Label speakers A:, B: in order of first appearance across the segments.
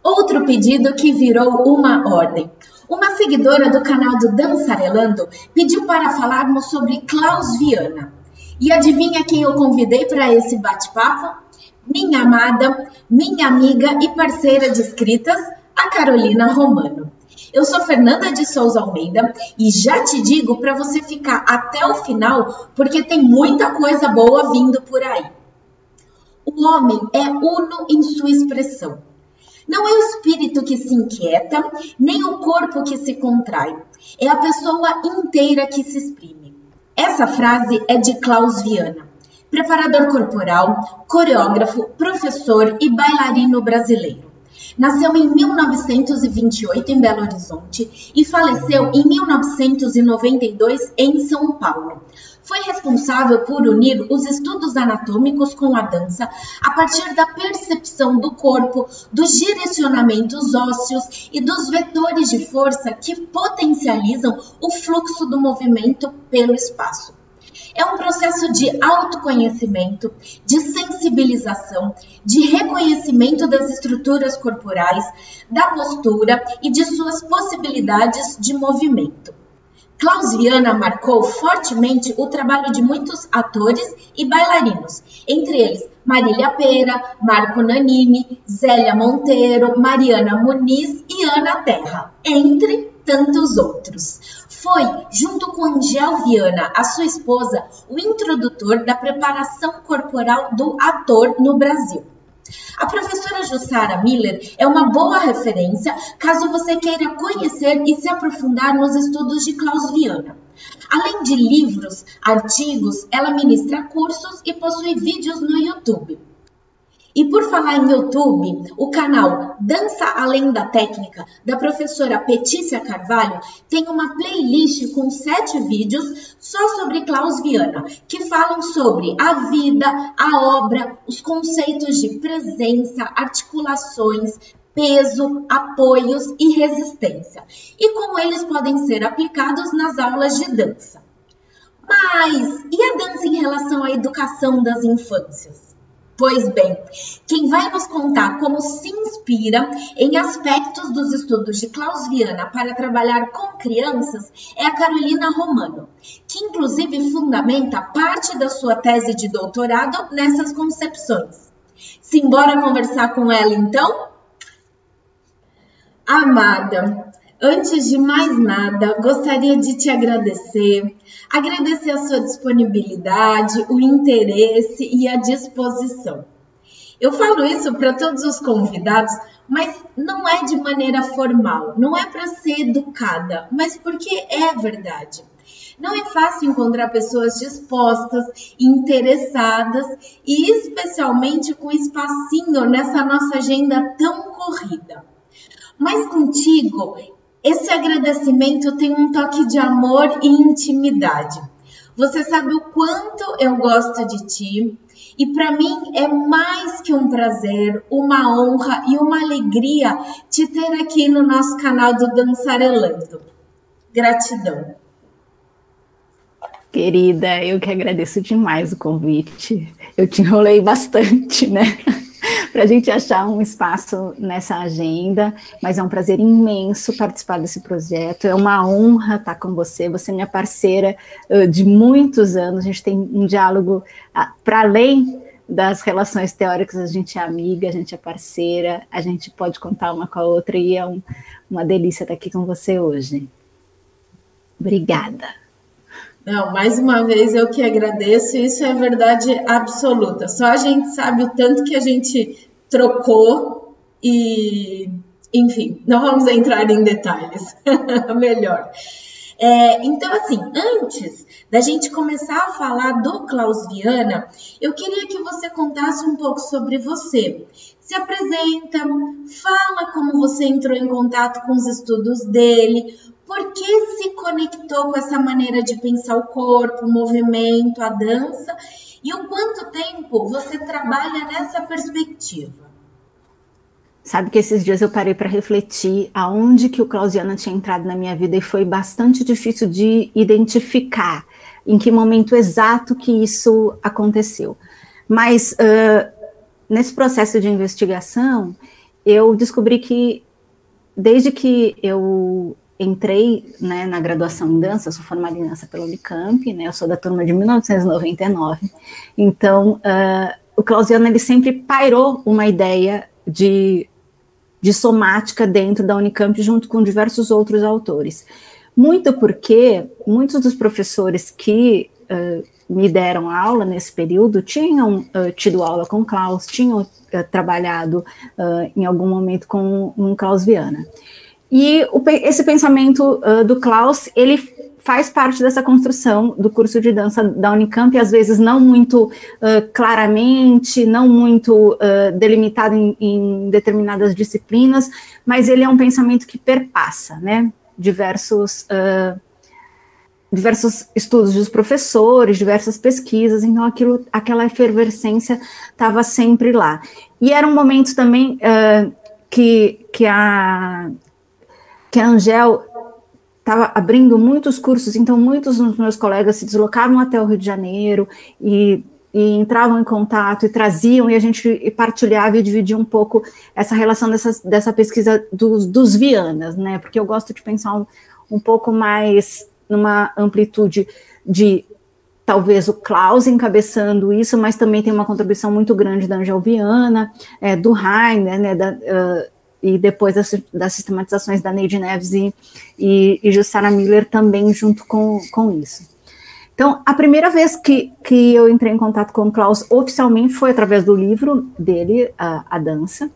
A: Outro pedido que virou uma ordem. Uma seguidora do canal do Dançarelando pediu para falarmos sobre Klaus Viana. E adivinha quem eu convidei para esse bate-papo? Minha amada, minha amiga e parceira de escritas, a Carolina Romano. Eu sou Fernanda de Souza Almeida e já te digo para você ficar até o final, porque tem muita coisa boa vindo por aí. O homem é uno em sua expressão. Não é o espírito que se inquieta, nem o corpo que se contrai. É a pessoa inteira que se exprime. Essa frase é de Klaus Viana, preparador corporal, coreógrafo, professor e bailarino brasileiro. Nasceu em 1928 em Belo Horizonte e faleceu em 1992 em São Paulo. Foi responsável por unir os estudos anatômicos com a dança a partir da percepção do corpo, dos direcionamentos ósseos e dos vetores de força que potencializam o fluxo do movimento pelo espaço. É um processo de autoconhecimento, de sensibilização, de reconhecimento das estruturas corporais, da postura e de suas possibilidades de movimento. Klaus Viana marcou fortemente o trabalho de muitos atores e bailarinos, entre eles Marília Pêra, Marco Nanini, Zélia Monteiro, Mariana Muniz e Ana Terra, entre tantos outros. Foi, junto com Angel Viana, a sua esposa, o introdutor da preparação corporal do ator no Brasil. A professora Jussara Miller é uma boa referência caso você queira conhecer e se aprofundar nos estudos de Klaus Viana. Além de livros, artigos, ela ministra cursos e possui vídeos no YouTube. E por falar em YouTube, o canal Dança Além da Técnica, da professora Petícia Carvalho, tem uma playlist com 7 vídeos só sobre Klaus Viana, que falam sobre a vida, a obra, os conceitos de presença, articulações, peso, apoios e resistência, e como eles podem ser aplicados nas aulas de dança. Mas e a dança em relação à educação das infâncias? Pois bem, quem vai nos contar como se inspira em aspectos dos estudos de Klaus Viana para trabalhar com crianças é a Carolina Romano, que inclusive fundamenta parte da sua tese de doutorado nessas concepções. Simbora conversar com ela então? Amada, antes de mais nada, gostaria de te agradecer a sua disponibilidade, o interesse e a disposição. Eu falo isso para todos os convidados, mas não é de maneira formal, não é para ser educada, mas porque é verdade. Não é fácil encontrar pessoas dispostas, interessadas e especialmente com espacinho nessa nossa agenda tão corrida. Mas contigo, esse agradecimento tem um toque de amor e intimidade. Você sabe o quanto eu gosto de ti e para mim é mais que um prazer, uma honra e uma alegria te ter aqui no nosso canal do Dançarelando. Gratidão.
B: Querida, eu que agradeço demais o convite. Eu te enrolei bastante, né? Para a gente achar um espaço nessa agenda, mas é um prazer imenso participar desse projeto, é uma honra estar com você, você é minha parceira de muitos anos, a gente tem um diálogo para além das relações teóricas, a gente é amiga, a gente é parceira, a gente pode contar uma com a outra e é uma delícia estar aqui com você hoje. Obrigada.
A: Não, mais uma vez eu que agradeço, isso é verdade absoluta. Só a gente sabe o tanto que a gente trocou e, enfim, não vamos entrar em detalhes, melhor. Então, assim, antes da gente começar a falar do Klaus Viana, eu queria que você contasse um pouco sobre você. Se apresenta, fala como você entrou em contato com os estudos dele, por que se conectou com essa maneira de pensar o corpo, o movimento, a dança, e o quanto tempo você trabalha nessa perspectiva?
B: Sabe que esses dias eu parei para refletir aonde que o Klaus Viana tinha entrado na minha vida e foi bastante difícil de identificar em que momento exato que isso aconteceu. Mas nesse processo de investigação, eu descobri que, desde que eu entrei, né, na graduação em dança, eu sou formada em dança pela Unicamp, né, eu sou da turma de 1999, então o Klaus Viana, ele sempre pairou uma ideia de somática dentro da Unicamp, junto com diversos outros autores. Muito porque muitos dos professores que me deram aula nesse período tinham tido aula com Klaus, tinham trabalhado em algum momento com um Klaus Viana. E esse pensamento do Klaus, ele faz parte dessa construção do curso de dança da Unicamp, às vezes não muito claramente, não muito delimitado em determinadas disciplinas, mas ele é um pensamento que perpassa, né, diversos estudos dos professores, diversas pesquisas, então aquela efervescência estava sempre lá. E era um momento também que a Angel estava abrindo muitos cursos, então muitos dos meus colegas se deslocavam até o Rio de Janeiro e entravam em contato e traziam, e a gente partilhava e dividia um pouco essa relação dessa pesquisa dos Vianas, né, porque eu gosto de pensar um pouco mais numa amplitude de talvez o Klaus encabeçando isso, mas também tem uma contribuição muito grande da Angel Viana, do Rainer, né, e depois das sistematizações da Neide Neves e Jussara Miller também junto com isso. Então, a primeira vez que eu entrei em contato com o Klaus oficialmente foi através do livro dele, A Dança,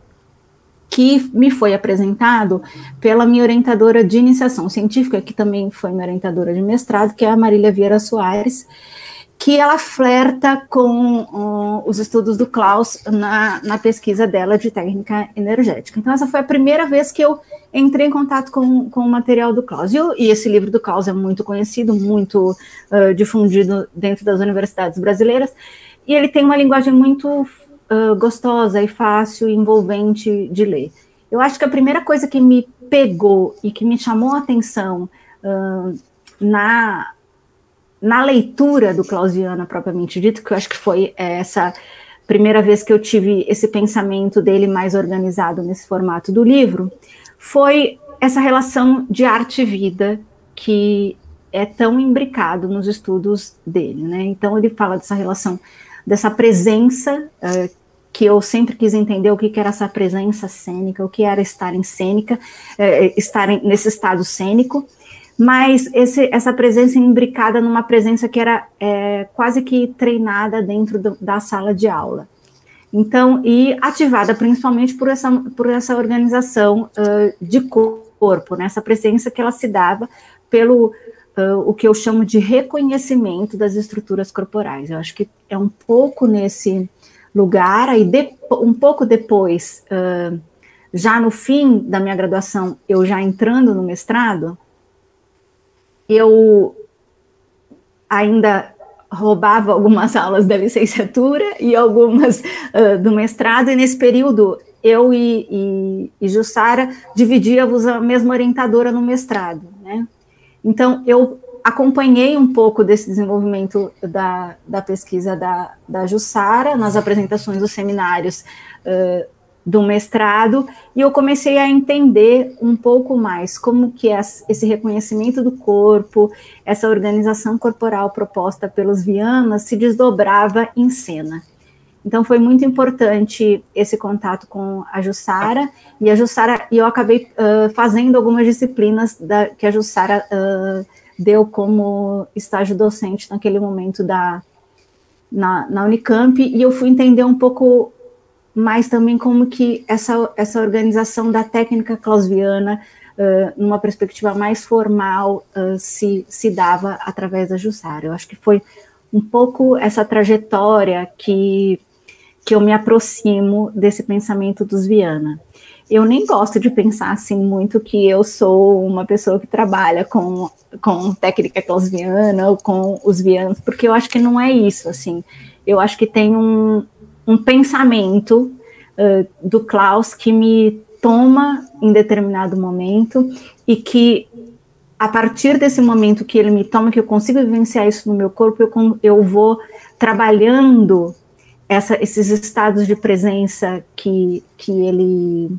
B: que me foi apresentado pela minha orientadora de iniciação científica, que também foi minha orientadora de mestrado, que é a Marília Vieira Soares, que ela flerta com os estudos do Klaus na pesquisa dela de técnica energética. Então, essa foi a primeira vez que eu entrei em contato com o material do Klaus. E esse livro do Klaus é muito conhecido, muito difundido dentro das universidades brasileiras, e ele tem uma linguagem muito gostosa e fácil e envolvente de ler. Eu acho que a primeira coisa que me pegou e que me chamou a atenção na leitura do Klaus Viana propriamente dito, que eu acho que foi essa primeira vez que eu tive esse pensamento dele mais organizado nesse formato do livro, foi essa relação de arte e vida que é tão imbricado nos estudos dele, né? Então ele fala dessa relação, dessa presença, que eu sempre quis entender o que era essa presença cênica, o que era estar em cênica, estar nesse estado cênico, mas essa presença imbricada numa presença que era quase que treinada dentro da sala de aula. Então, e ativada principalmente por essa organização de corpo, né, essa presença que ela se dava pelo o que eu chamo de reconhecimento das estruturas corporais. Eu acho que é um pouco nesse lugar, aí um pouco depois, já no fim da minha graduação, eu já entrando no mestrado, eu ainda roubava algumas aulas da licenciatura e algumas do mestrado, e nesse período eu e Jussara dividíamos a mesma orientadora no mestrado, né? Então eu acompanhei um pouco desse desenvolvimento da pesquisa da Jussara nas apresentações dos seminários do mestrado, e eu comecei a entender um pouco mais como que esse reconhecimento do corpo, essa organização corporal proposta pelos Vianas se desdobrava em cena. Então foi muito importante esse contato com a Jussara, e eu acabei fazendo algumas disciplinas que a Jussara deu como estágio docente naquele momento na Unicamp, e eu fui entender um pouco mais também como que essa organização da técnica clausiana, numa perspectiva mais formal, se dava através da Jussara. Eu acho que foi um pouco essa trajetória que eu me aproximo desse pensamento dos Viana. Eu nem gosto de pensar assim muito que eu sou uma pessoa que trabalha com técnica clausiana ou com os Vianas, porque eu acho que não é isso, assim. Eu acho que tem um pensamento do Klaus que me toma em determinado momento, e que a partir desse momento que ele me toma, que eu consigo vivenciar isso no meu corpo, eu vou trabalhando esses estados de presença que ele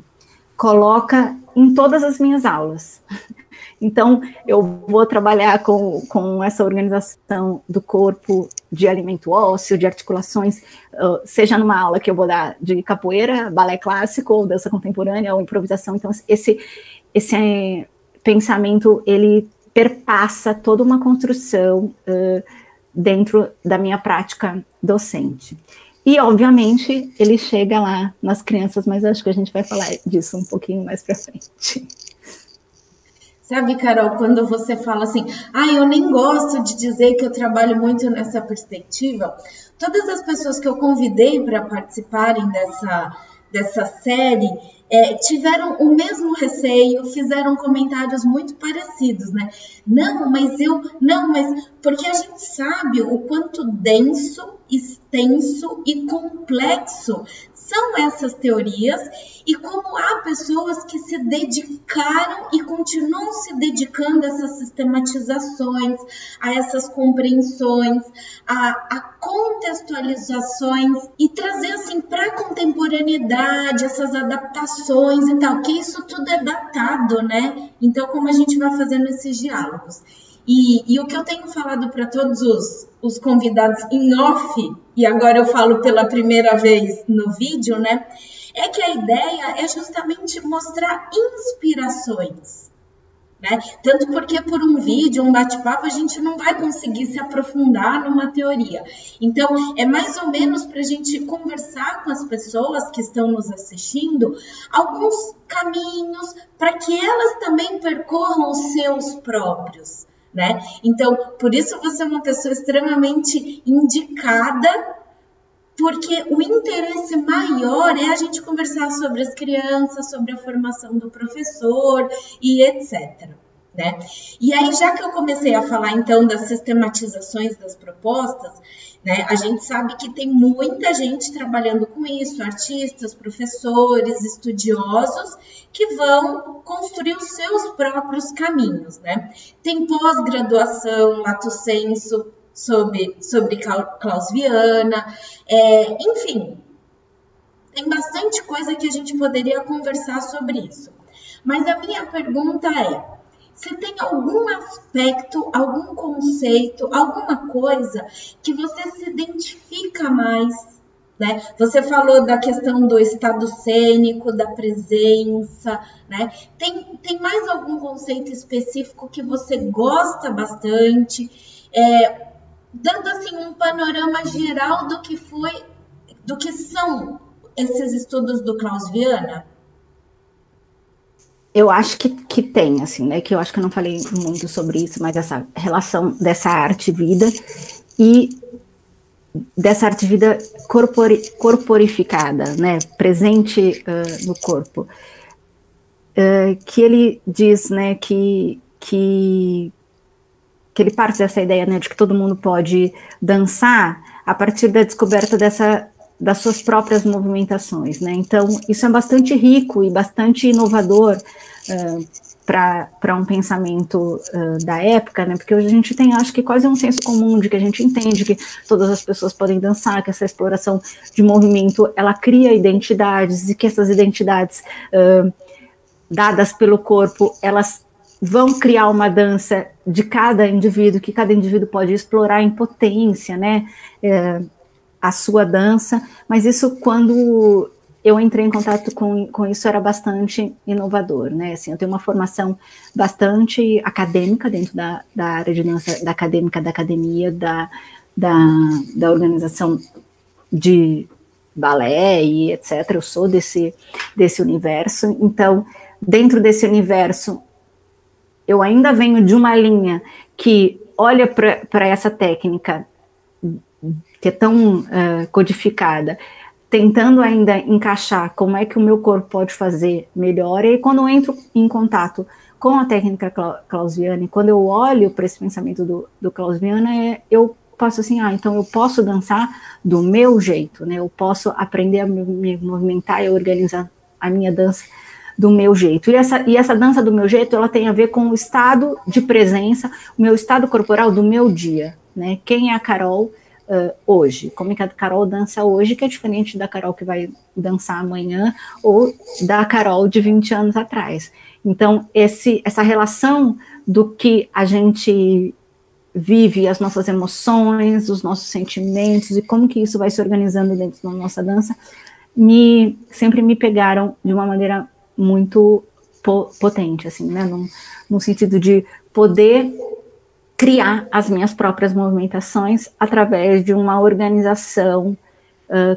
B: coloca em todas as minhas aulas. Então, eu vou trabalhar com essa organização do corpo, de alimento ósseo, de articulações, seja numa aula que eu vou dar de capoeira, balé clássico, ou dança contemporânea, ou improvisação. Então, esse pensamento, ele perpassa toda uma construção dentro da minha prática docente. E, obviamente, ele chega lá nas crianças, mas acho que a gente vai falar disso um pouquinho mais para frente.
A: Sabe, Carol, quando você fala assim, eu nem gosto de dizer que eu trabalho muito nessa perspectiva, todas as pessoas que eu convidei para participarem dessa série tiveram o mesmo receio, fizeram comentários muito parecidos, né? Porque a gente sabe o quanto denso, extenso e complexo são essas teorias e como há pessoas que se dedicaram e continuam se dedicando a essas sistematizações, a essas compreensões, a contextualizações e trazer assim para a contemporaneidade essas adaptações e tal, que isso tudo é datado, né? Então, como a gente vai fazendo esses diálogos? E o que eu tenho falado para todos os convidados em off, e agora eu falo pela primeira vez no vídeo, né? É que a ideia é justamente mostrar inspirações, né? Tanto porque por um vídeo, um bate-papo, a gente não vai conseguir se aprofundar numa teoria. Então, é mais ou menos para a gente conversar com as pessoas que estão nos assistindo alguns caminhos para que elas também percorram os seus próprios, né? Então, por isso você é uma pessoa extremamente indicada, porque o interesse maior é a gente conversar sobre as crianças, sobre a formação do professor e etc., né? E aí, já que eu comecei a falar, então, das sistematizações das propostas, né, a gente sabe que tem muita gente trabalhando com isso, artistas, professores, estudiosos, que vão construir os seus próprios caminhos, né? Tem pós-graduação, lato sensu, sobre Klaus Viana, enfim, tem bastante coisa que a gente poderia conversar sobre isso. Mas a minha pergunta é, se tem algum aspecto, algum conceito, alguma coisa que você se identifica mais, né? Você falou da questão do estado cênico, da presença, né? Tem mais algum conceito específico que você gosta bastante? Dando assim um panorama geral do que são esses estudos do Klaus Viana?
B: Eu acho que tem, assim, né, que eu acho que eu não falei muito sobre isso, mas essa relação dessa arte-vida e dessa arte-vida corporificada, né, presente no corpo, que ele diz, né, que ele parte dessa ideia, né, de que todo mundo pode dançar a partir da descoberta das suas próprias movimentações, né? Então, isso é bastante rico e bastante inovador para um pensamento da época, né? Porque hoje a gente tem, acho que quase um senso comum de que a gente entende que todas as pessoas podem dançar, que essa exploração de movimento, ela cria identidades e que essas identidades dadas pelo corpo, elas vão criar uma dança de cada indivíduo, que cada indivíduo pode explorar em potência, né? A sua dança, mas isso, quando eu entrei em contato com isso, era bastante inovador, né? Assim, eu tenho uma formação bastante acadêmica dentro da área de dança, da academia, da organização de balé e etc. Eu sou desse universo, então, dentro desse universo, eu ainda venho de uma linha que olha para essa técnica que é tão codificada, tentando ainda encaixar como é que o meu corpo pode fazer melhor, e aí quando eu entro em contato com a técnica Klaus Viana, e quando eu olho para esse pensamento do Klaus Viana, eu posso assim, então eu posso dançar do meu jeito, né? Eu posso aprender a me movimentar e organizar a minha dança do meu jeito. E essa dança do meu jeito, ela tem a ver com o estado de presença, o meu estado corporal do meu dia, né? Quem é a Carol hoje, como que a Carol dança hoje, que é diferente da Carol que vai dançar amanhã, ou da Carol de 20 anos atrás. Então, essa relação do que a gente vive, as nossas emoções, os nossos sentimentos, e como que isso vai se organizando dentro da nossa dança, sempre me pegaram de uma maneira muito potente, assim, né, no sentido de poder criar as minhas próprias movimentações através de uma organização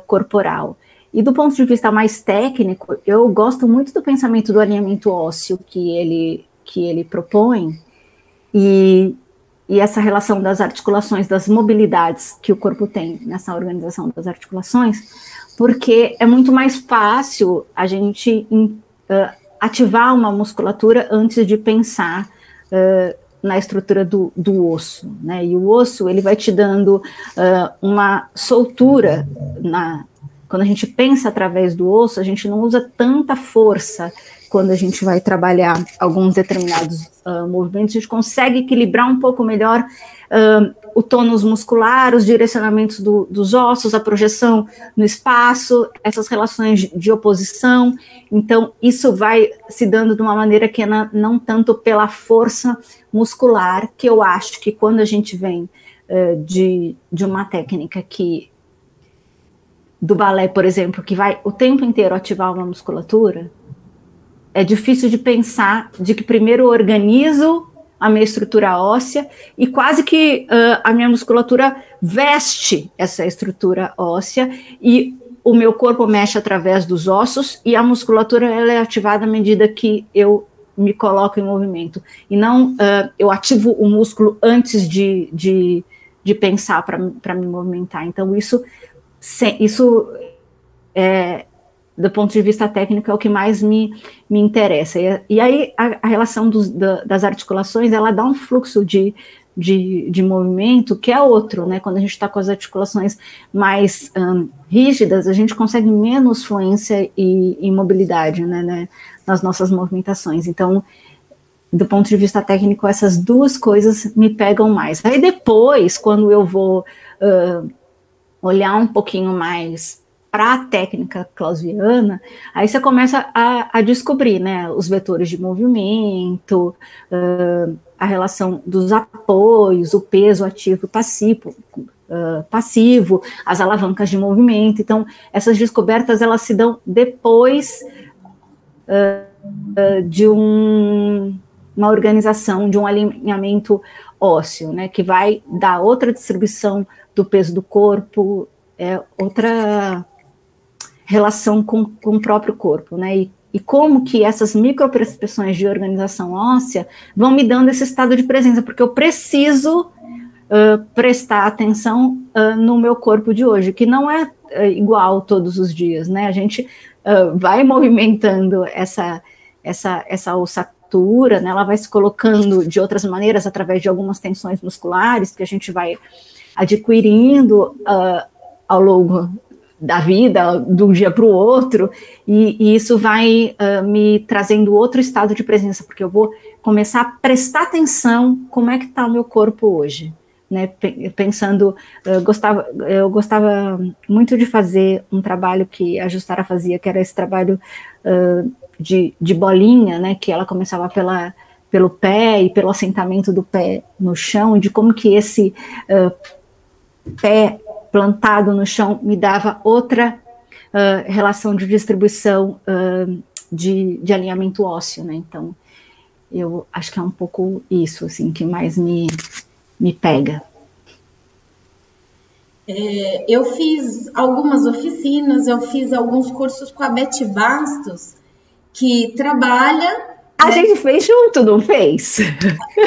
B: corporal. E do ponto de vista mais técnico, eu gosto muito do pensamento do alinhamento ósseo que ele propõe, e essa relação das articulações, das mobilidades que o corpo tem nessa organização das articulações, porque é muito mais fácil a gente ativar uma musculatura antes de pensar na estrutura do osso, né? E o osso, ele vai te dando uma soltura. Quando a gente pensa através do osso, a gente não usa tanta força quando a gente vai trabalhar alguns determinados movimentos, a gente consegue equilibrar um pouco melhor o tônus muscular, os direcionamentos dos ossos, a projeção no espaço, essas relações de oposição. Então, isso vai se dando de uma maneira que não tanto pela força muscular, que eu acho que quando a gente vem de uma técnica do balé, por exemplo, que vai o tempo inteiro ativar uma musculatura, é difícil de pensar de que primeiro eu organizo a minha estrutura óssea e quase que a minha musculatura veste essa estrutura óssea e o meu corpo mexe através dos ossos e a musculatura ela é ativada à medida que eu me coloco em movimento. E não eu ativo o músculo antes de pensar para me movimentar. Então, isso é, do ponto de vista técnico, é o que mais me interessa. E aí, a relação das articulações, ela dá um fluxo de movimento que é outro, né? Quando a gente está com as articulações mais rígidas, a gente consegue menos fluência e mobilidade, né, nas nossas movimentações. Então, do ponto de vista técnico, essas duas coisas me pegam mais. Aí depois, quando eu vou olhar um pouquinho mais para a técnica clausiana, aí você começa a descobrir, né, os vetores de movimento, a relação dos apoios, o peso ativo e passivo, as alavancas de movimento. Então, essas descobertas, elas se dão depois de uma organização, de um alinhamento ósseo, né, que vai dar outra distribuição do peso do corpo, outra relação com o próprio corpo, né, e como que essas micropercepções de organização óssea vão me dando esse estado de presença, porque eu preciso prestar atenção no meu corpo de hoje, que não é igual todos os dias, né, a gente vai movimentando essa ossatura, né, ela vai se colocando de outras maneiras, através de algumas tensões musculares, que a gente vai adquirindo ao longo da vida, de um dia para o outro, e isso vai me trazendo outro estado de presença, porque eu vou começar a prestar atenção como é que está o meu corpo hoje, né, pensando, eu gostava muito de fazer um trabalho que a Justara fazia, que era esse trabalho de bolinha, né, que ela começava pelo pé e pelo assentamento do pé no chão, e de como que esse pé plantado no chão me dava outra relação de distribuição de alinhamento ósseo, né? Então, eu acho que é um pouco isso, assim, que mais me pega.
A: Eu fiz algumas oficinas, eu fiz alguns cursos com a Beth Bastos, que trabalha...
B: A gente fez junto, não fez?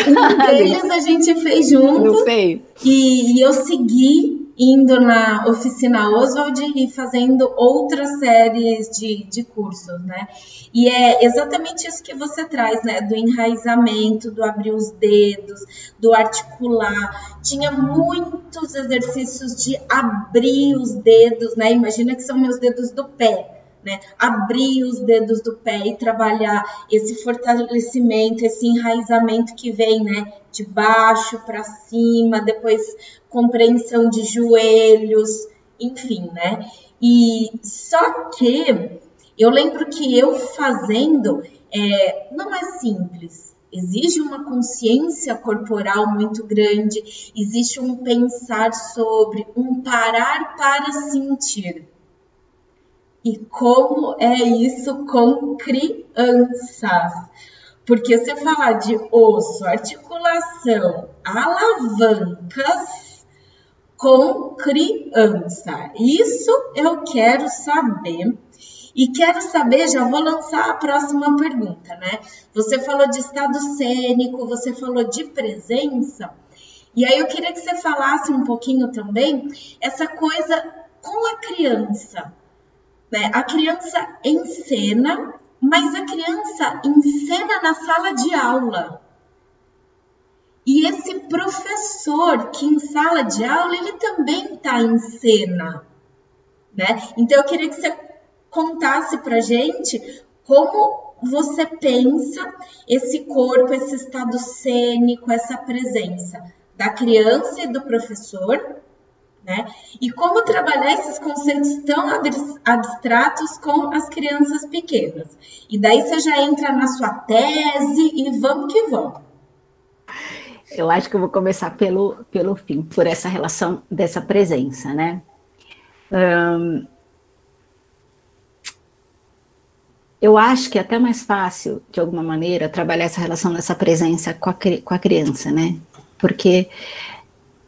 A: Um deles a gente fez junto.
B: Não fez.
A: E eu segui indo na oficina Oswald e fazendo outras séries de cursos, né? E é exatamente isso que você traz, né? Do enraizamento, do abrir os dedos, do articular. Tinha muitos exercícios de abrir os dedos, né? Imagina que são meus dedos do pé, né? Abrir os dedos do pé e trabalhar esse fortalecimento, esse enraizamento que vem, né? De baixo para cima, depois compreensão de joelhos, enfim, né? E só que eu lembro que eu fazendo não é simples. Exige uma consciência corporal muito grande, existe um pensar sobre, um parar para sentir. E como é isso com crianças? Porque você falar de osso, articulação, alavancas com criança, isso eu quero saber. E quero saber, já vou lançar a próxima pergunta, né? Você falou de estado cênico, você falou de presença, e aí eu queria que você falasse um pouquinho também essa coisa com a criança, né? A criança encena, mas a criança encena na sala de aula. E esse professor que em sala de aula, ele também está em cena, né? Então eu queria que você contasse pra gente como você pensa esse corpo, esse estado cênico, essa presença da criança e do professor, né? E como trabalhar esses conceitos tão abstratos com as crianças pequenas. E daí você já entra na sua tese e vamos que vamos.
B: Eu acho que eu vou começar pelo fim, por essa relação dessa presença, né? Eu acho que é até mais fácil, de alguma maneira, trabalhar essa relação dessa presença com a criança, né? Porque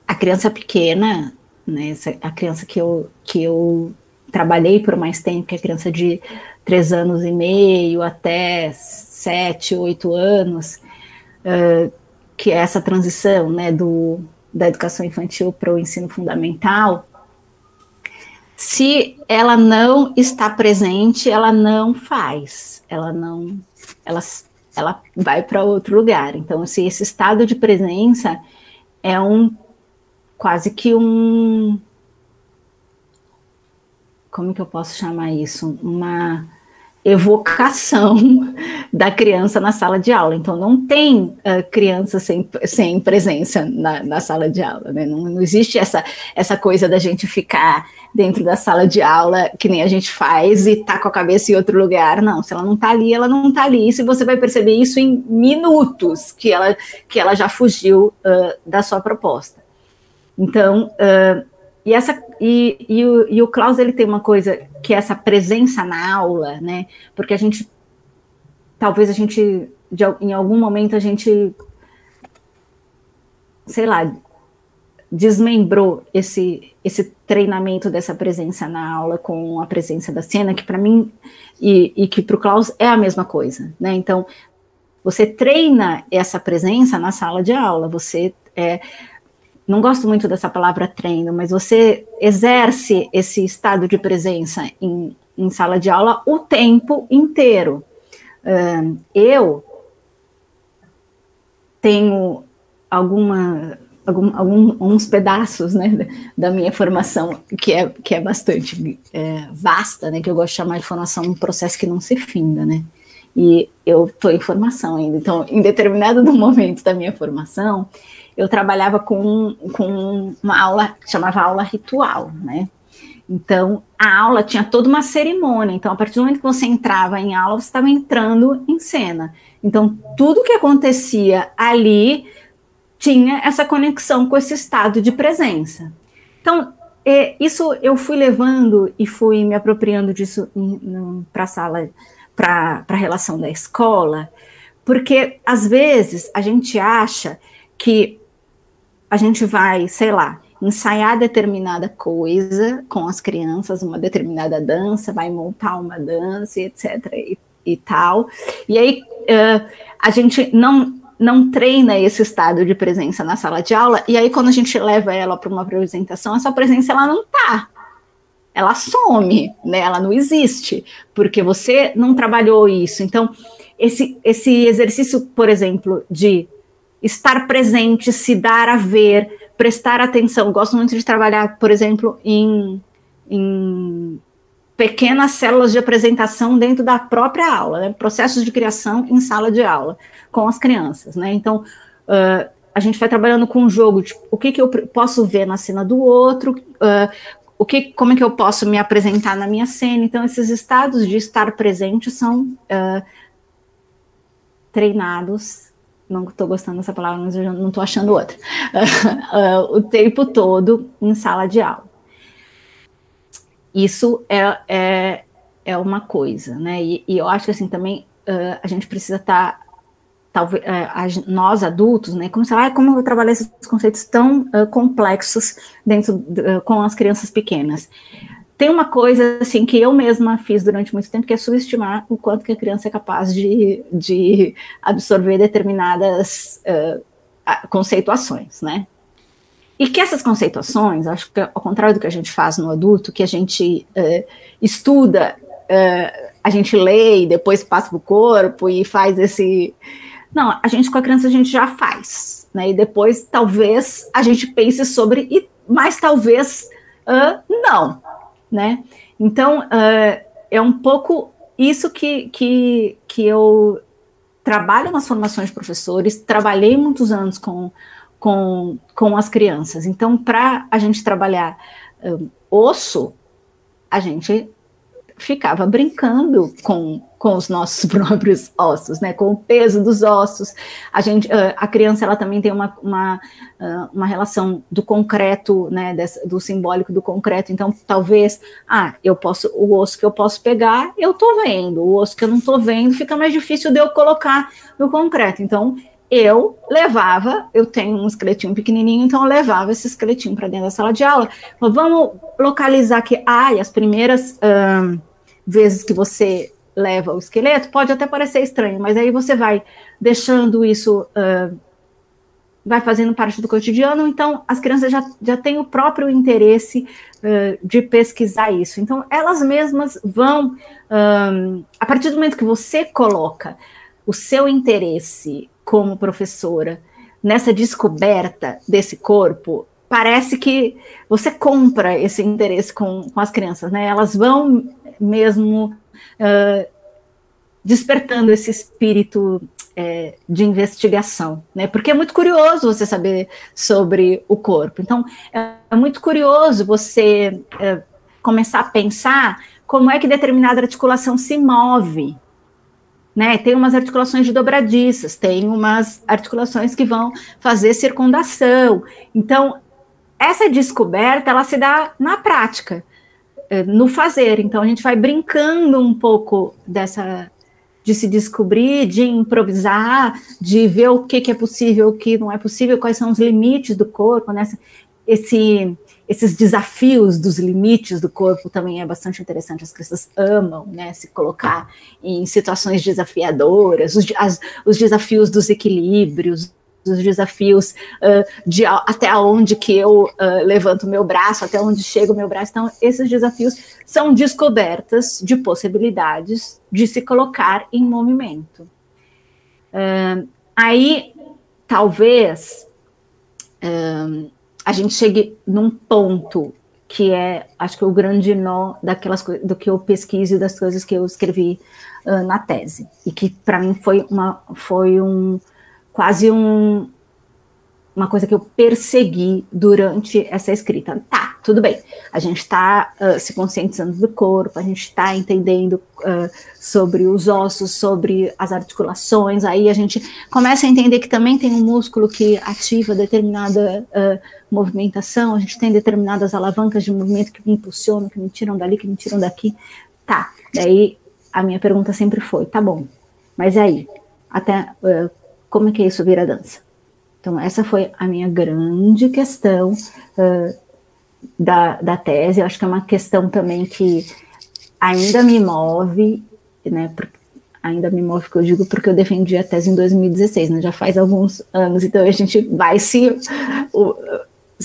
B: a criança pequena, né, a criança que eu trabalhei por mais tempo, que é a criança de 3 anos e meio até 7, 8 anos, que é essa transição, né, da educação infantil para o ensino fundamental, se ela não está presente, ela não faz, ela vai para outro lugar. Então, assim, esse estado de presença é quase que como que eu posso chamar isso? Uma evocação da criança na sala de aula. Então, não tem criança sem presença na sala de aula, né? Não existe essa coisa da gente ficar dentro da sala de aula, que nem a gente faz, e tá com a cabeça em outro lugar. Não, se ela não tá ali, ela não tá ali. E você vai perceber isso em minutos, que ela já fugiu da sua proposta. Então, o Klaus, ele tem uma coisa que é essa presença na aula, né? Porque talvez em algum momento a gente, sei lá, desmembrou esse treinamento dessa presença na aula com a presença da cena, que para mim e que para o Klaus é a mesma coisa, né? Então, você treina essa presença na sala de aula, você não gosto muito dessa palavra treino, mas você exerce esse estado de presença em sala de aula o tempo inteiro. Eu tenho alguns pedaços, né, da minha formação, que é bastante vasta, né, que eu gosto de chamar de formação um processo que não se finda, né? E eu estou em formação ainda. Então, em determinado momento da minha formação, eu trabalhava com uma aula que chamava aula ritual, né? Então, a aula tinha toda uma cerimônia. Então, a partir do momento que você entrava em aula, você estava entrando em cena. Então, tudo que acontecia ali tinha essa conexão com esse estado de presença. Então, isso eu fui levando e fui me apropriando disso para a sala, para a relação da escola, porque, às vezes, a gente acha que a gente vai, sei lá, ensaiar determinada coisa com as crianças, uma determinada dança, vai montar uma dança, etc. e tal. E aí a gente não treina esse estado de presença na sala de aula, e aí quando a gente leva ela para uma apresentação, essa presença ela não tá. Ela some, né? Ela não existe, porque você não trabalhou isso. Então, esse exercício, por exemplo, de estar presente, se dar a ver, prestar atenção. Gosto muito de trabalhar, por exemplo, pequenas células de apresentação dentro da própria aula, né? Processos de criação em sala de aula, com as crianças, né? Então, a gente vai trabalhando com o jogo, tipo, o que eu posso ver na cena do outro, como é que eu posso me apresentar na minha cena. Então, esses estados de estar presente são treinados, não estou gostando dessa palavra, mas eu já não estou achando outra, o tempo todo em sala de aula. Isso é uma coisa, né? E eu acho que assim também a gente precisa estar, talvez, nós adultos, né? Como eu vou trabalhar esses conceitos tão complexos com as crianças pequenas? Tem uma coisa assim que eu mesma fiz durante muito tempo, que é subestimar o quanto que a criança é capaz de absorver determinadas conceituações, né? E que essas conceituações, acho que ao contrário do que a gente faz no adulto, que a gente estuda, a gente lê e depois passa para o corpo e faz esse... Não, a gente com a criança a gente já faz, né? E depois talvez a gente pense sobre, mas talvez não, né? Então, é um pouco isso que eu trabalho nas formações de professores, trabalhei muitos anos com as crianças. Então, para a gente trabalhar osso, a gente ficava brincando com os nossos próprios ossos, né? Com o peso dos ossos. A criança, ela também tem uma relação do concreto, né? Do simbólico do concreto. Então, talvez, o osso que eu posso pegar, eu tô vendo. O osso que eu não tô vendo, fica mais difícil de eu colocar no concreto. Então, eu tenho um esqueletinho pequenininho, então eu levava esse esqueletinho para dentro da sala de aula. Vamos localizar aqui. E as primeiras vezes que você leva o esqueleto, pode até parecer estranho, mas aí você vai deixando isso, vai fazendo parte do cotidiano, então as crianças já têm o próprio interesse de pesquisar isso. Então, elas mesmas vão, a partir do momento que você coloca o seu interesse como professora nessa descoberta desse corpo, parece que você compra esse interesse com as crianças, né? Elas vão mesmo despertando esse espírito de investigação, né? Porque é muito curioso você saber sobre o corpo. Então, é muito curioso você começar a pensar como é que determinada articulação se move, né? Tem umas articulações de dobradiças, tem umas articulações que vão fazer circundação. Então, essa descoberta, ela se dá na prática, no fazer. Então, a gente vai brincando um pouco de se descobrir, de improvisar, de ver o que é possível, o que não é possível, quais são os limites do corpo, né? Esses desafios dos limites do corpo também é bastante interessante. As crianças amam, né, se colocar em situações desafiadoras, os desafios dos equilíbrios, os desafios de até onde que eu levanto o meu braço, até onde chega o meu braço. Então, esses desafios são descobertas de possibilidades de se colocar em movimento. Aí, talvez, a gente chegue num ponto que acho que o grande nó do que eu pesquiso e das coisas que eu escrevi na tese, e que para mim foi quase uma coisa que eu persegui durante essa escrita. Tá, tudo bem, a gente está se conscientizando do corpo, a gente está entendendo sobre os ossos, sobre as articulações, aí a gente começa a entender que também tem um músculo que ativa determinada movimentação, a gente tem determinadas alavancas de movimento que me impulsionam, que me tiram dali, que me tiram daqui. Tá, daí a minha pergunta sempre foi, tá bom, mas aí, como é que isso vira dança? Então, essa foi a minha grande questão da tese. Eu acho que é uma questão também que ainda me move, né? Ainda me move, que eu digo, porque eu defendi a tese em 2016, né? Já faz alguns anos, então a gente vai se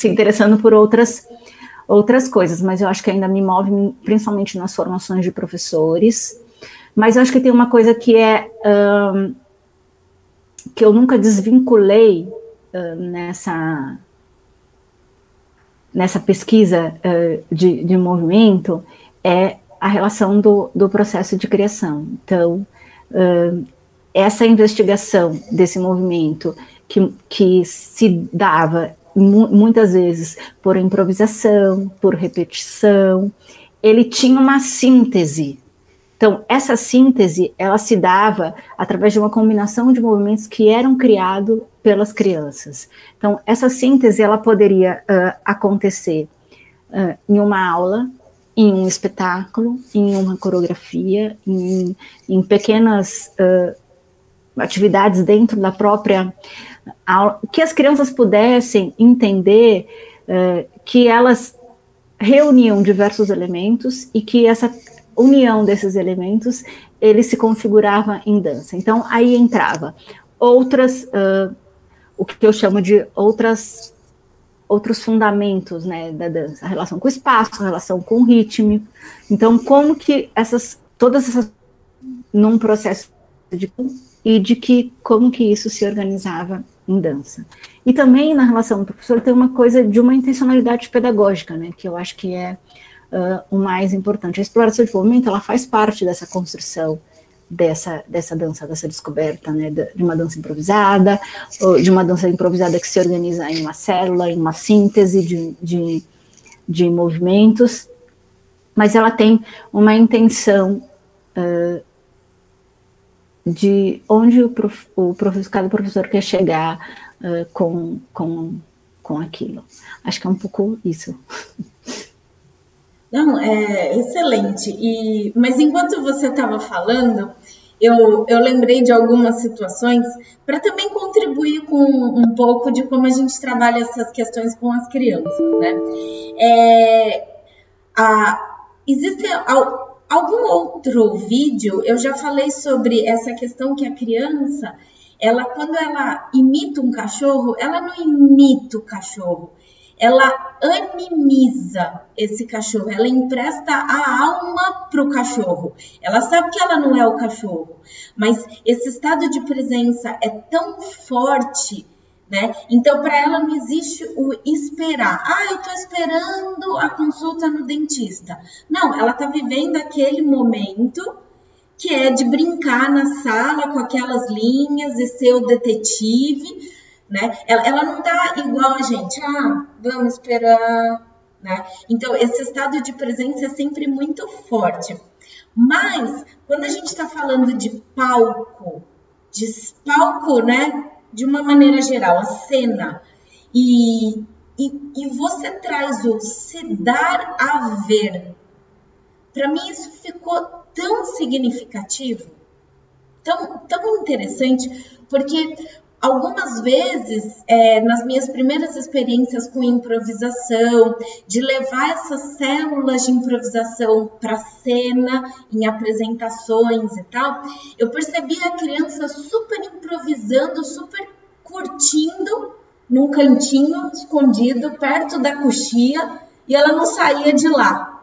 B: interessando por outras coisas, mas eu acho que ainda me move, principalmente nas formações de professores. Mas eu acho que tem uma coisa que que eu nunca desvinculei nessa pesquisa de movimento, é a relação do processo de criação. Então, essa investigação desse movimento que se dava muitas vezes por improvisação, por repetição, ele tinha uma síntese. Então, essa síntese, ela se dava através de uma combinação de movimentos que eram criados pelas crianças. Então, essa síntese, ela poderia acontecer em uma aula, em um espetáculo, em uma coreografia, em pequenas atividades dentro da própria aula, que as crianças pudessem entender que elas reuniam diversos elementos e que essa união desses elementos, ele se configurava em dança. Então, aí entrava outras, o que eu chamo de outros fundamentos, né, da dança, a relação com o espaço, a relação com o ritmo. Então, como que todas essas, num processo como que isso se organizava em dança. E também na relação do professor tem uma coisa de uma intencionalidade pedagógica, né, que eu acho que é o mais importante. A exploração de movimento, ela faz parte dessa construção dessa dança, dessa descoberta, né, de uma dança improvisada, ou de uma dança improvisada que se organiza em uma célula, em uma síntese de movimentos, mas ela tem uma intenção de onde cada professor quer chegar com aquilo. Acho que é um pouco isso.
A: Não, é excelente. Mas enquanto você estava falando, eu lembrei de algumas situações para também contribuir com um pouco de como a gente trabalha essas questões com as crianças, né? Existe algum outro vídeo, eu já falei sobre essa questão que a criança, quando ela imita um cachorro, ela não imita o cachorro, ela animiza esse cachorro, ela empresta a alma para o cachorro. Ela sabe que ela não é o cachorro, mas esse estado de presença é tão forte, né? Então, para ela não existe o esperar. Eu estou esperando a consulta no dentista. Não, ela está vivendo aquele momento que é de brincar na sala com aquelas linhas e ser o detetive, né? Ela não tá igual a gente, vamos esperar, né? Então, esse estado de presença é sempre muito forte. Mas, quando a gente está falando de palco, né? De uma maneira geral, a cena, e você traz o se dar a ver, para mim isso ficou tão significativo, tão interessante, porque algumas vezes, nas minhas primeiras experiências com improvisação, de levar essas células de improvisação para a cena, em apresentações e tal, eu percebi a criança super improvisando, super curtindo, num cantinho escondido, perto da coxia, e ela não saía de lá.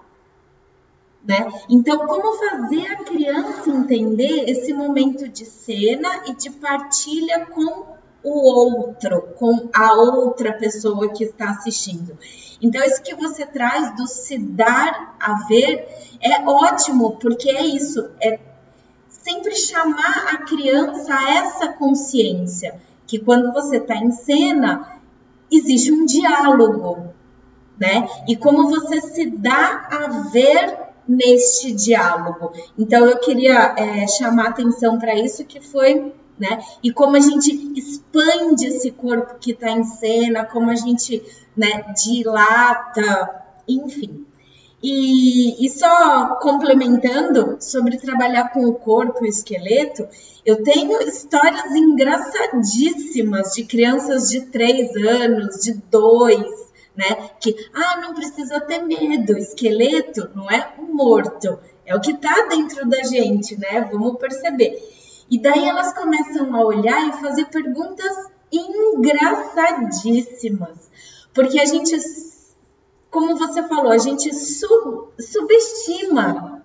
A: Né? Então, como fazer a criança entender esse momento de cena e de partilha com o outro, com a outra pessoa que está assistindo? Então, isso que você traz do se dar a ver é ótimo, porque é isso, é sempre chamar a criança a essa consciência, que quando você está em cena, existe um diálogo, né? E como você se dá a ver neste diálogo. Então, eu queria chamar atenção para isso, que foi, né? E como a gente expande esse corpo que está em cena, como a gente, né, dilata, enfim. E só complementando sobre trabalhar com o corpo e o esqueleto, eu tenho histórias engraçadíssimas de crianças de 3 anos, de 2, né? Que, não precisa ter medo, esqueleto não é um morto, é o que está dentro da gente, né? Vamos perceber. E daí elas começam a olhar e fazer perguntas engraçadíssimas, porque a gente, como você falou, a gente subestima,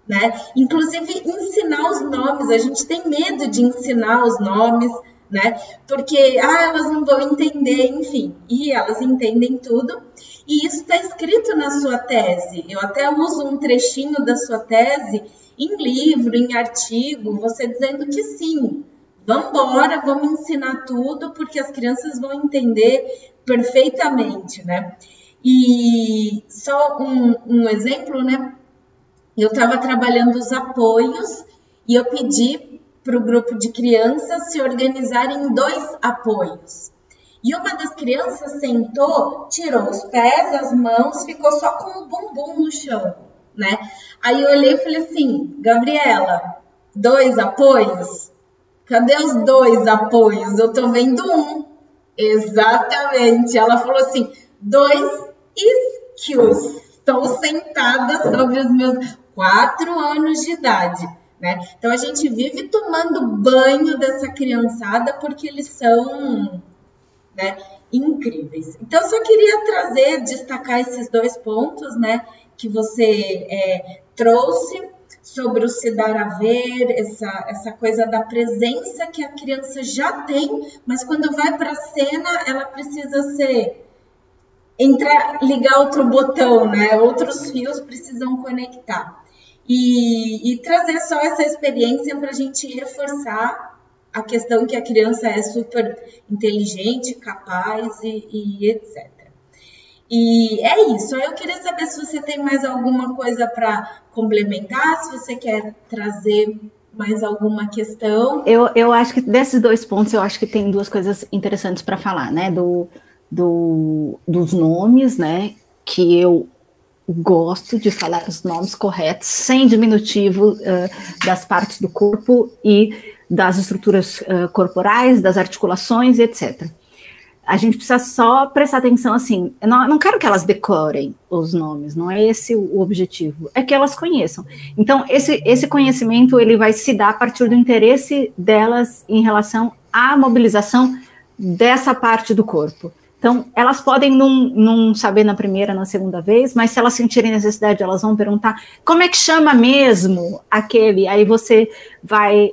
A: né? Inclusive ensinar os nomes, a gente tem medo de ensinar os nomes, né? Porque, elas não vão entender, enfim. E elas entendem tudo. E isso está escrito na sua tese. Eu até uso um trechinho da sua tese em livro, em artigo, você dizendo que sim, vamos embora, vamos ensinar tudo, porque as crianças vão entender perfeitamente, né? E só um exemplo, né? Eu estava trabalhando os apoios e eu pedi para o grupo de crianças se organizarem em 2 apoios. E uma das crianças sentou, tirou os pés, as mãos, ficou só com o bumbum no chão, né? Aí eu olhei e falei assim, Gabriela, 2 apoios? Cadê os 2 apoios? Eu tô vendo 1. Exatamente. Ela falou assim, 2 skills. Estou sentada sobre os meus 4 anos de idade, né? Então a gente vive tomando banho dessa criançada porque eles são, né, incríveis. Então eu só queria destacar esses 2 pontos, né, que você trouxe sobre o se dar a ver, essa coisa da presença que a criança já tem, mas quando vai para a cena, ela precisa ligar outro botão, né? Outros fios precisam conectar. E trazer só essa experiência para a gente reforçar a questão que a criança é super inteligente, capaz e etc. E é isso. Eu queria saber se você tem mais alguma coisa para complementar, se você quer trazer mais alguma questão.
B: Eu acho que desses 2 pontos, eu acho que tem 2 coisas interessantes para falar, né? Dos nomes, né? Que eu gosto de falar os nomes corretos, sem diminutivo das partes do corpo e das estruturas corporais, das articulações, etc. A gente precisa só prestar atenção, assim, não quero que elas decorem os nomes, não é esse o objetivo, é que elas conheçam. Então, esse conhecimento, ele vai se dar a partir do interesse delas em relação à mobilização dessa parte do corpo. Então, elas podem não saber na primeira, na segunda vez, mas se elas sentirem necessidade, elas vão perguntar, como é que chama mesmo aquele? Aí você vai...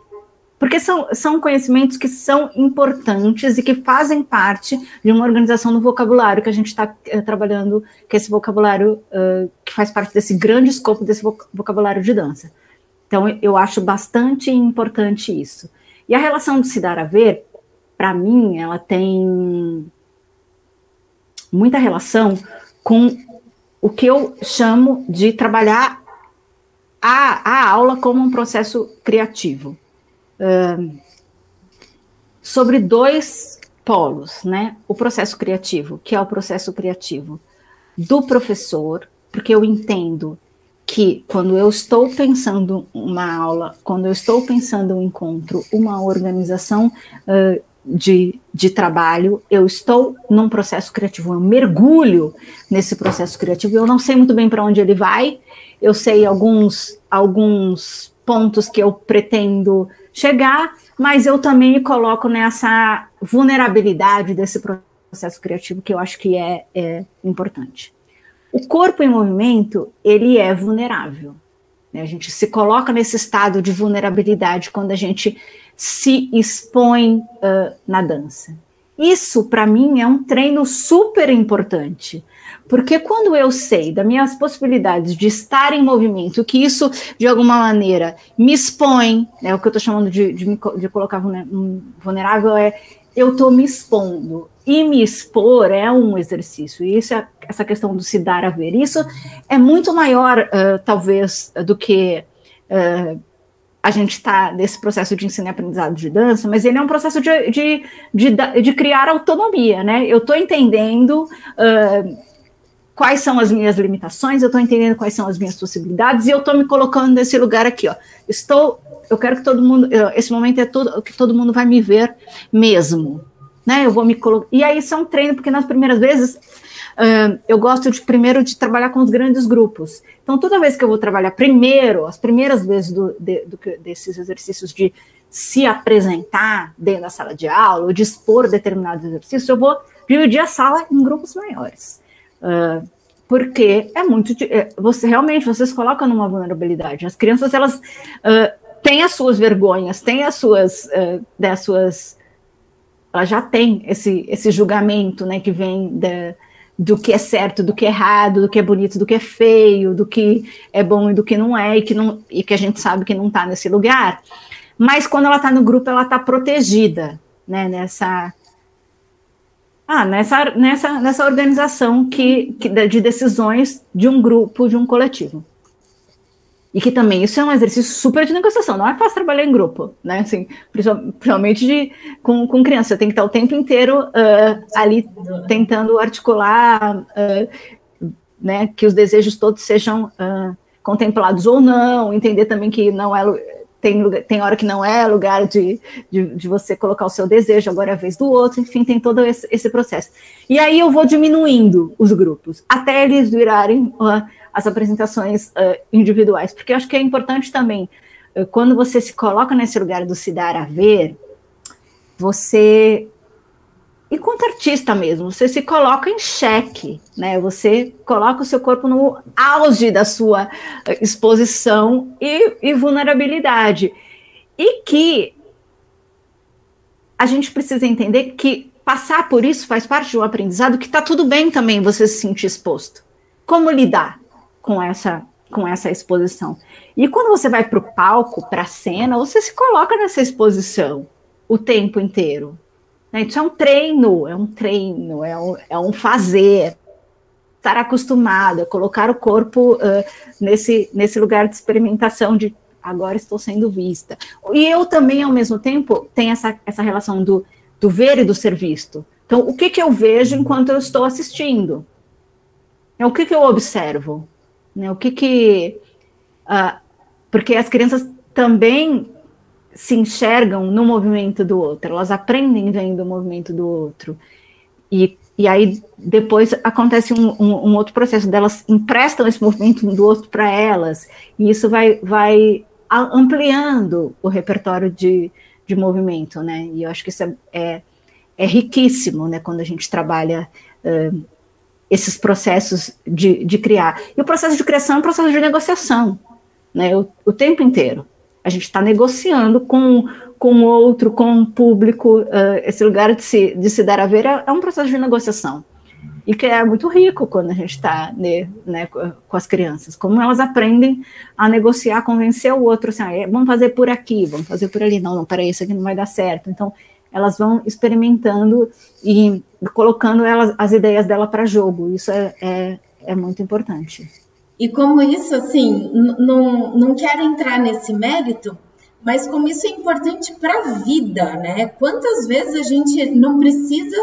B: Porque são conhecimentos que são importantes e que fazem parte de uma organização do vocabulário que a gente está trabalhando, que é esse vocabulário que faz parte desse grande escopo desse vocabulário de dança. Então, eu acho bastante importante isso. E a relação de se dar a ver, para mim, ela tem muita relação com o que eu chamo de trabalhar a aula como um processo criativo. Sobre 2 polos, né? O processo criativo, que é o processo criativo do professor, porque eu entendo que quando eu estou pensando uma aula, quando eu estou pensando um encontro, uma organização de trabalho, eu estou num processo criativo, eu mergulho nesse processo criativo, eu não sei muito bem para onde ele vai, eu sei alguns pontos que eu pretendo chegar, mas eu também me coloco nessa vulnerabilidade desse processo criativo que eu acho que é importante. O corpo em movimento, ele é vulnerável, né? A gente se coloca nesse estado de vulnerabilidade quando a gente se expõe na dança. Isso, para mim, é um treino super importante, porque quando eu sei das minhas possibilidades de estar em movimento, que isso, de alguma maneira, me expõe, né, o que eu estou chamando de colocar vulnerável eu estou me expondo, e me expor é um exercício, e isso essa questão do se dar a ver, isso é muito maior, talvez, do que... a gente está nesse processo de ensino e aprendizado de dança, mas ele é um processo de criar autonomia, né? Eu estou entendendo quais são as minhas limitações, eu estou entendendo quais são as minhas possibilidades, e eu estou me colocando nesse lugar aqui, ó. Eu quero que todo mundo, esse momento é que todo mundo vai me ver mesmo, né? Eu vou me colocar. E aí isso é um treino, porque nas primeiras vezes eu gosto primeiro de trabalhar com os grandes grupos. Então, toda vez que eu vou trabalhar as primeiras vezes desses exercícios de se apresentar dentro da sala de aula, ou de expor determinados exercícios, eu vou dividir a sala em grupos maiores. Porque é muito... vocês colocam numa vulnerabilidade. As crianças, elas têm as suas vergonhas, têm as suas ela já tem esse julgamento, né, que vem do que é certo, do que é errado, do que é bonito, do que é feio, do que é bom e do que não é, e que a gente sabe que não está nesse lugar. Mas quando ela está no grupo, ela está protegida, né, nessa organização de decisões de um grupo, de um coletivo. E que também isso é um exercício super de negociação, não é fácil trabalhar em grupo, né? Assim, principalmente com criança, você tem que estar o tempo inteiro ali tentando articular, né, que os desejos todos sejam contemplados ou não, entender também que não é tem hora que não é lugar de você colocar o seu desejo, agora é a vez do outro, enfim, tem todo esse processo. E aí eu vou diminuindo os grupos, até eles virarem as apresentações individuais, porque eu acho que é importante também, quando você se coloca nesse lugar do se dar a ver, você, enquanto artista mesmo, você se coloca em xeque, né? Você coloca o seu corpo no auge da sua exposição e vulnerabilidade. E que a gente precisa entender que passar por isso faz parte de um aprendizado, que está tudo bem também você se sentir exposto. Como lidar com essa exposição? E quando você vai para o palco, para a cena, você se coloca nessa exposição o tempo inteiro. Isso é um treino, é um fazer, estar acostumado a colocar o corpo nesse lugar de experimentação de agora estou sendo vista. E eu também, ao mesmo tempo, tenho essa relação do ver e do ser visto. Então, o que eu vejo enquanto eu estou assistindo? O que eu observo? Porque as crianças também se enxergam no movimento do outro, elas aprendem vendo o movimento do outro, e aí depois acontece um outro processo, delas emprestam esse movimento do outro para elas, e isso vai ampliando o repertório de movimento, né, e eu acho que isso é riquíssimo, né, quando a gente trabalha esses processos de criar, e o processo de criação é um processo de negociação, né, o tempo inteiro. A gente está negociando com o outro, com o público, esse lugar de se dar a ver é um processo de negociação. E que é muito rico quando a gente está né, com as crianças, como elas aprendem a negociar, convencer o outro, assim, vamos fazer por aqui, vamos fazer por ali, não, peraí, isso aqui não vai dar certo. Então, elas vão experimentando e colocando as ideias dela para jogo, isso é muito importante.
A: E como isso, assim, não quero entrar nesse mérito, mas como isso é importante para a vida, né? Quantas vezes a gente não precisa...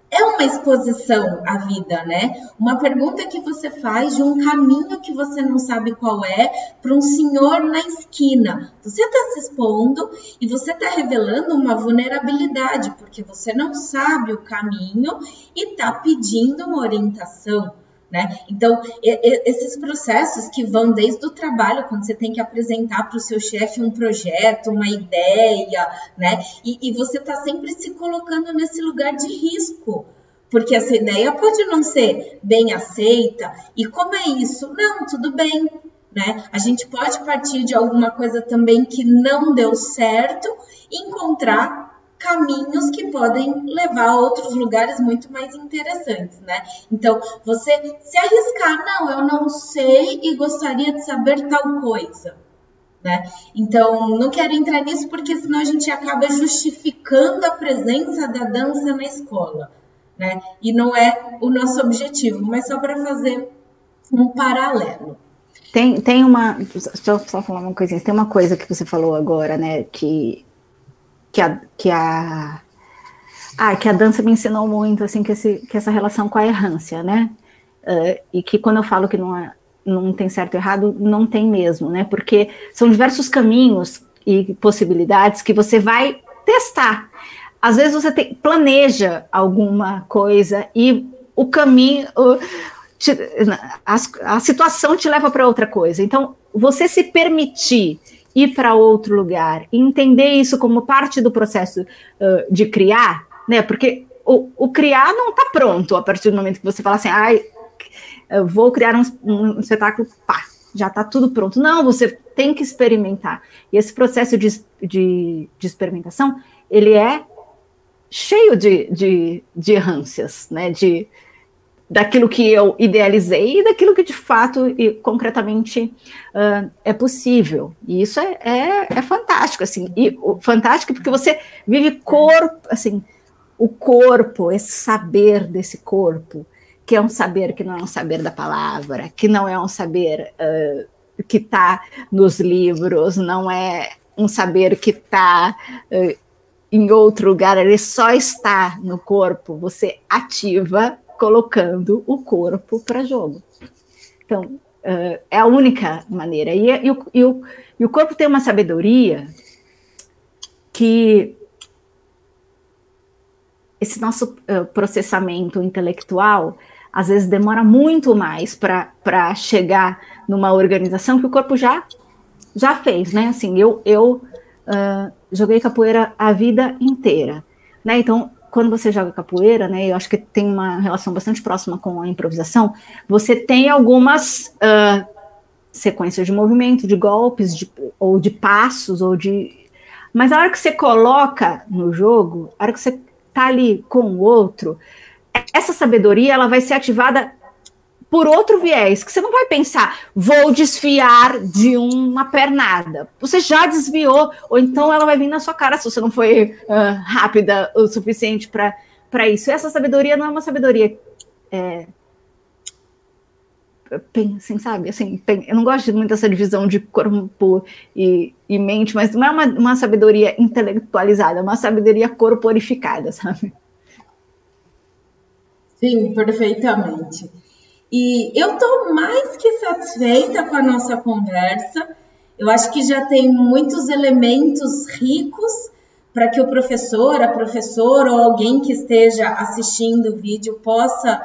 A: É uma exposição à vida, né? Uma pergunta que você faz de um caminho que você não sabe qual é para um senhor na esquina. Você está se expondo e você está revelando uma vulnerabilidade, porque você não sabe o caminho e está pedindo uma orientação. Né? Então, esses processos que vão desde o trabalho, quando você tem que apresentar para o seu chefe um projeto, uma ideia, né? E você está sempre se colocando nesse lugar de risco, porque essa ideia pode não ser bem aceita. E como é isso? Não, tudo bem. Né? A gente pode partir de alguma coisa também que não deu certo e encontrar caminhos que podem levar a outros lugares muito mais interessantes, né? Então, você se arriscar, não, eu não sei e gostaria de saber tal coisa, né? Então, não quero entrar nisso porque senão a gente acaba justificando a presença da dança na escola, né? E não é o nosso objetivo, mas só para fazer um paralelo.
B: Tem uma... Deixa eu só falar uma coisinha. Tem uma coisa que você falou agora, né, que a dança me ensinou muito, assim, que essa relação com a errância, né? E que quando eu falo que não tem certo e errado, não tem mesmo, né? Porque são diversos caminhos e possibilidades que você vai testar. Às vezes você planeja alguma coisa e o caminho, a situação te leva para outra coisa. Então, você se permitir ir para outro lugar, e entender isso como parte do processo de criar, né? Porque o criar não está pronto a partir do momento que você fala assim, eu vou criar um espetáculo, pá, já está tudo pronto. Não, você tem que experimentar. E esse processo de experimentação, ele é cheio de errâncias, né? Daquilo que eu idealizei e daquilo que de fato e concretamente é possível. E isso é fantástico, assim. E fantástico porque você vive corpo, assim, o corpo, esse saber desse corpo, que é um saber que não é um saber da palavra, que não é um saber que está nos livros, não é um saber que está em outro lugar, ele só está no corpo, você ativa colocando o corpo para jogo. Então, é a única maneira. E o corpo tem uma sabedoria que esse nosso processamento intelectual às vezes demora muito mais para chegar numa organização que o corpo já fez, né? Assim, eu joguei capoeira a vida inteira, né? Então, quando você joga capoeira, né? Eu acho que tem uma relação bastante próxima com a improvisação. Você tem algumas sequências de movimento, de golpes, ou de passos, mas a hora que você coloca no jogo, a hora que você tá ali com o outro, essa sabedoria ela vai ser ativada por outro viés, que você não vai pensar, vou desfiar de uma pernada. Você já desviou, ou então ela vai vir na sua cara se você não foi rápida o suficiente para isso. E essa sabedoria não é uma sabedoria assim, sabe? Assim, eu não gosto muito dessa divisão de corpo e mente, mas não é uma sabedoria intelectualizada, é uma sabedoria corporificada, sabe?
A: Sim, perfeitamente. E eu estou mais que satisfeita com a nossa conversa. Eu acho que já tem muitos elementos ricos para que o professor, a professora ou alguém que esteja assistindo o vídeo possa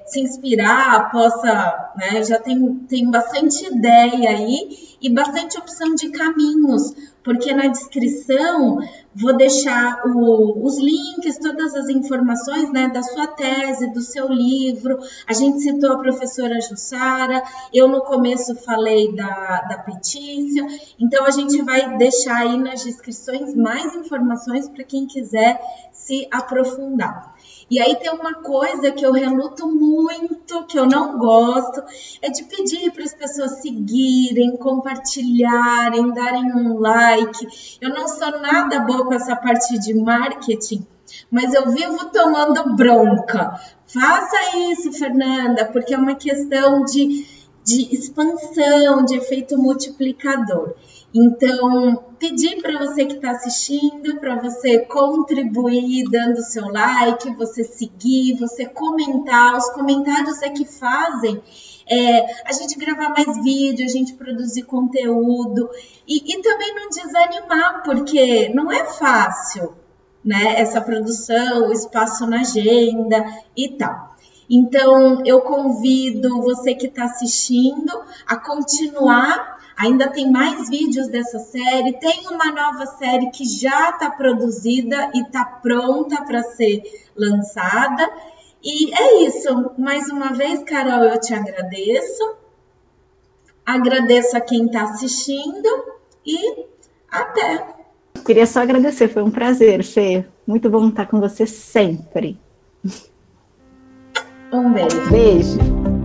A: se inspirar, possa, né, já tem bastante ideia aí e bastante opção de caminhos, porque na descrição vou deixar os links, todas as informações, né, da sua tese, do seu livro. A gente citou a professora Jussara, eu no começo falei da Petícia, então a gente vai deixar aí nas descrições mais informações para quem quiser se aprofundar. E aí tem uma coisa que eu reluto muito, que eu não gosto, é de pedir para as pessoas seguirem, compartilharem, darem um like. Eu não sou nada boa com essa parte de marketing, mas eu vivo tomando bronca. Faça isso, Fernanda, porque é uma questão de expansão, de efeito multiplicador. Então, pedir para você que está assistindo, para você contribuir dando seu like, você seguir, você comentar. Os comentários é que fazem a gente gravar mais vídeo, a gente produzir conteúdo e também não desanimar, porque não é fácil, né? Essa produção, o espaço na agenda e tal. Então, eu convido você que está assistindo a continuar. Ainda tem mais vídeos dessa série. Tem uma nova série que já está produzida e está pronta para ser lançada. E é isso. Mais uma vez, Carol, eu te agradeço. Agradeço a quem está assistindo e até.
B: Queria só agradecer, foi um prazer, Fê. Muito bom estar com você sempre.
A: Um beijo.
B: Beijo.